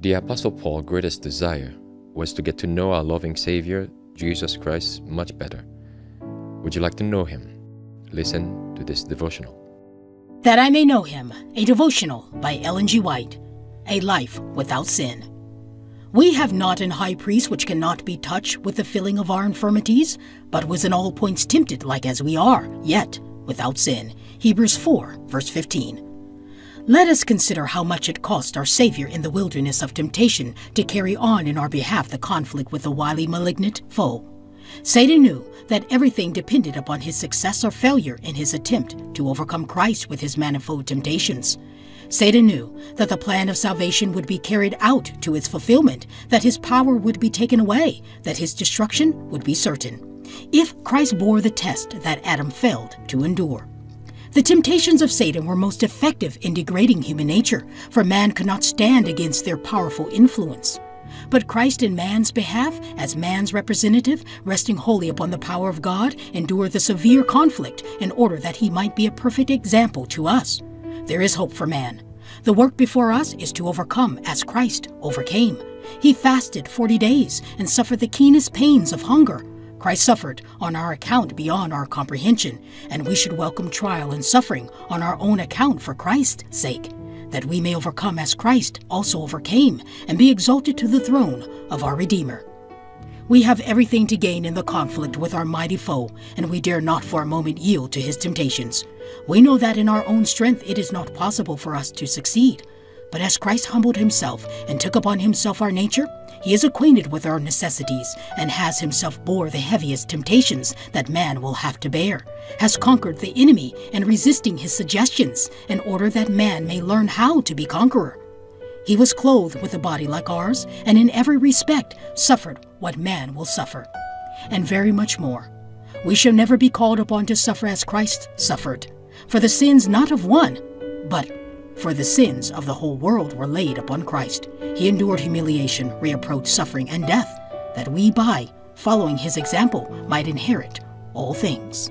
The Apostle Paul's greatest desire was to get to know our loving Savior, Jesus Christ, much better. Would you like to know him? Listen to this devotional. That I May Know Him, a devotional by Ellen G. White, a life without sin. We have not an high priest which cannot be touched with the feeling of our infirmities, but was in all points tempted like as we are, yet without sin. Hebrews 4, verse 15. Let us consider how much it cost our Savior in the wilderness of temptation to carry on in our behalf the conflict with the wily malignant foe. Satan knew that everything depended upon his success or failure in his attempt to overcome Christ with his manifold temptations. Satan knew that the plan of salvation would be carried out to its fulfillment, that his power would be taken away, that his destruction would be certain, if Christ bore the test that Adam failed to endure. The temptations of Satan were most effective in degrading human nature, for man could not stand against their powerful influence. But Christ in man's behalf, as man's representative, resting wholly upon the power of God, endured the severe conflict in order that he might be a perfect example to us. There is hope for man. The work before us is to overcome as Christ overcame. He fasted 40 days and suffered the keenest pains of hunger. Christ suffered on our account beyond our comprehension, and we should welcome trial and suffering on our own account for Christ's sake, that we may overcome as Christ also overcame and be exalted to the throne of our Redeemer. We have everything to gain in the conflict with our mighty foe, and we dare not for a moment yield to his temptations. We know that in our own strength it is not possible for us to succeed. But as Christ humbled himself and took upon himself our nature, he is acquainted with our necessities and has himself bore the heaviest temptations that man will have to bear, has conquered the enemy in resisting his suggestions in order that man may learn how to be conqueror. He was clothed with a body like ours, and in every respect suffered what man will suffer, and very much more. We shall never be called upon to suffer as Christ suffered, for the sins not of one, but for the sins of the whole world were laid upon Christ. He endured humiliation, reproach, suffering, and death, that we by following his example might inherit all things.